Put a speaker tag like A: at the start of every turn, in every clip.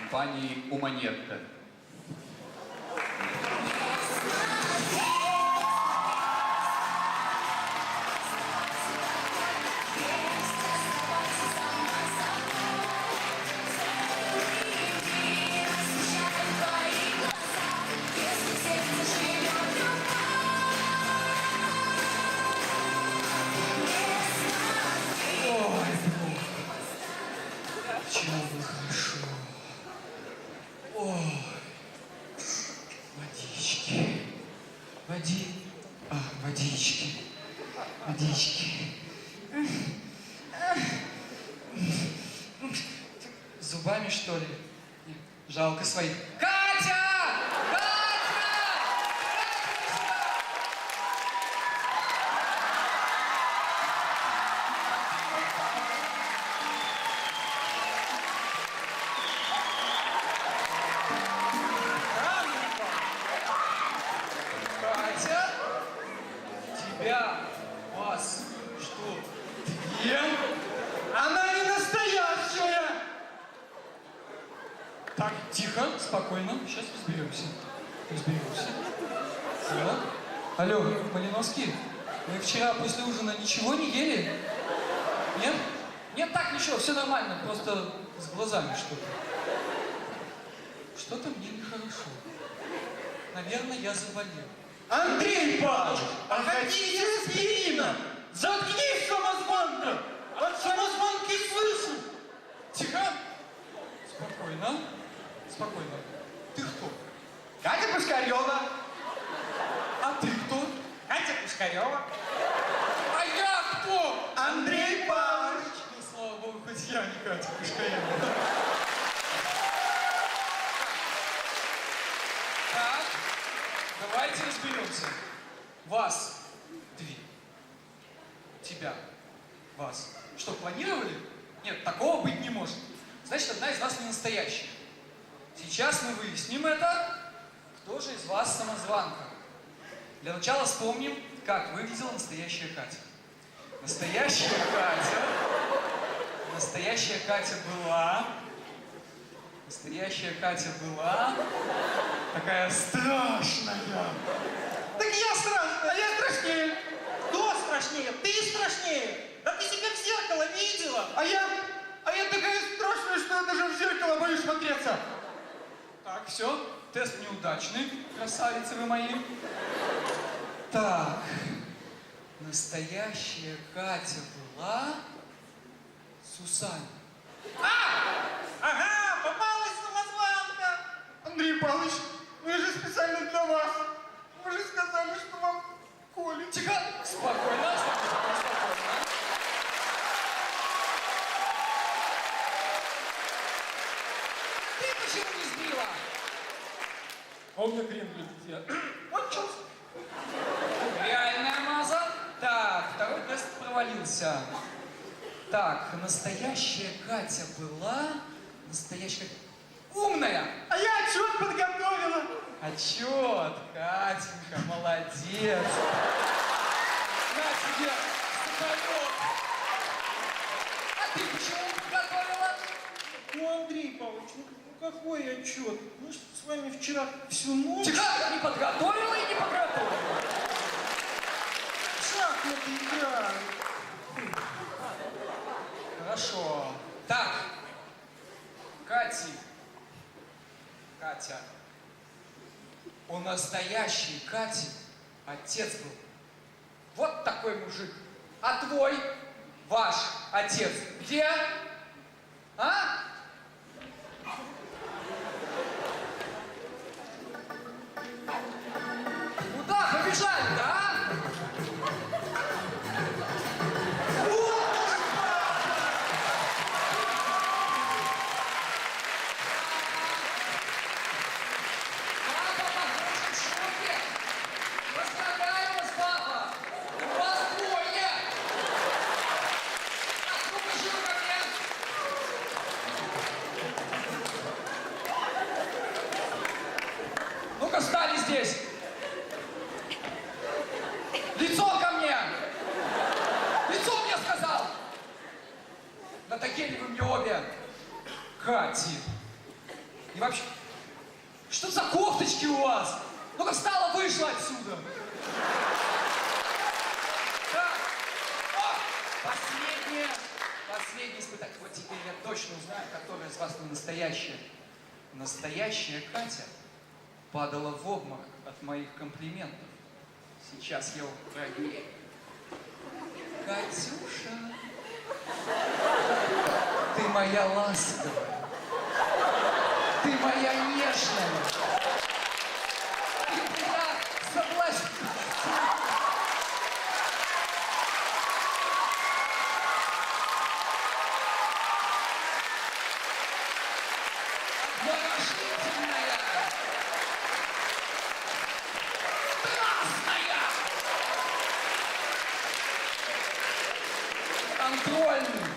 A: компании «Уманетта».
B: Почему вы хорошо? Ой, водички. Водички. Зубами, что ли? Жалко своих. Катя! Катя? Тебя, вас, что? Две? Она не настоящая! Так, тихо, спокойно, сейчас разберемся. Алло? Алло, Малиновский, вы вчера после ужина ничего не ели? Нет? Нет, так, ничего, все нормально, просто с глазами что-то. Что-то мне нехорошо. Наверное, я заболел.
C: Андрей Павлович, а хотите аспирина? Заткнись, самозванка! От самозванки слышу!
B: Тихо! Спокойно. Ты кто?
C: Катя Пушкарева!
B: А ты кто?
C: Катя Пушкарева!
B: А я кто?
C: Андрей Павлович!
B: Ну, слава богу, хоть я не Катя Пушкарева. Так, давайте разберемся. Вас две. Тебя. Вас. Что, планировали? Нет, такого быть не может. Значит, одна из вас не настоящая. Сейчас мы выясним это. Кто же из вас самозванка? Для начала вспомним, как выглядела настоящая Катя. Настоящая Катя была такая страшная.
C: Так я страшная, а я страшнее! Кто страшнее? Ты страшнее! Да ты себя в зеркало видела! А я такая страшная, что я даже в зеркало боюсь смотреться!
B: Так, все, тест неудачный, красавицы вы мои. Так, настоящая Катя была с усами.
C: Ага, попалась самозванка! Андрей Павлович, мы же специально для вас! Вы же сказали, что вам колет!
B: Тихо, спокойно. Ты почему не сбила?
D: А у меня крем для питья.
C: Кончился!
B: Реальная маза. Так, второй тест провалился. Так, настоящая Катя была... Настоящая... Умная!
C: А я отчет подготовила!
B: Отчет, Катенька, молодец! На тебе, сухарек! А ты почему подготовила?
C: Ну, Андрей Павлович, ну какой отчет? Мы же с вами вчера всю ночь...
B: Тихо, не подготовила и не подготовила.
C: Шахматы играли.
B: Хорошо. Так, Катя. У настоящей Кати отец был вот такой мужик. А твой, ваш отец где? А? Куда побежали, да? Ну-ка, встали здесь! Лицо ко мне! Лицо мне сказал! Да такие ли вы мне обе? Кати! И вообще, что за кофточки у вас? Ну-ка встала, вышла отсюда. Так. О, последнее испытание. Вот теперь я точно узнаю, которая из вас не настоящая. Настоящая Катя падала в обморок от моих комплиментов. Сейчас я проверю. Катюша, ты моя ласковая, ты моя нежная, ты меня соблазнила. Обворожительная, страстная, контрольный.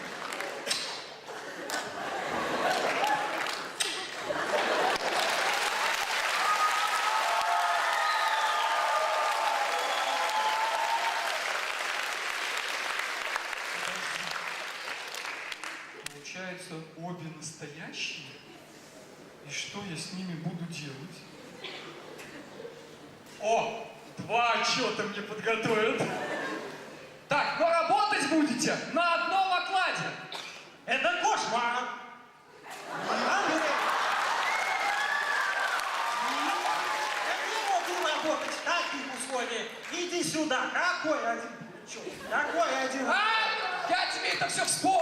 B: Получается, обе настоящие? И что я с ними буду делать? О, 2 отчета мне подготовят. Так, ну работать будете на одном окладе.
C: Это кошмар! Андрей! Я не могу работать в таких условиях. Иди сюда. Какой один? Какой один?
B: А, я тебе это все вспомнил.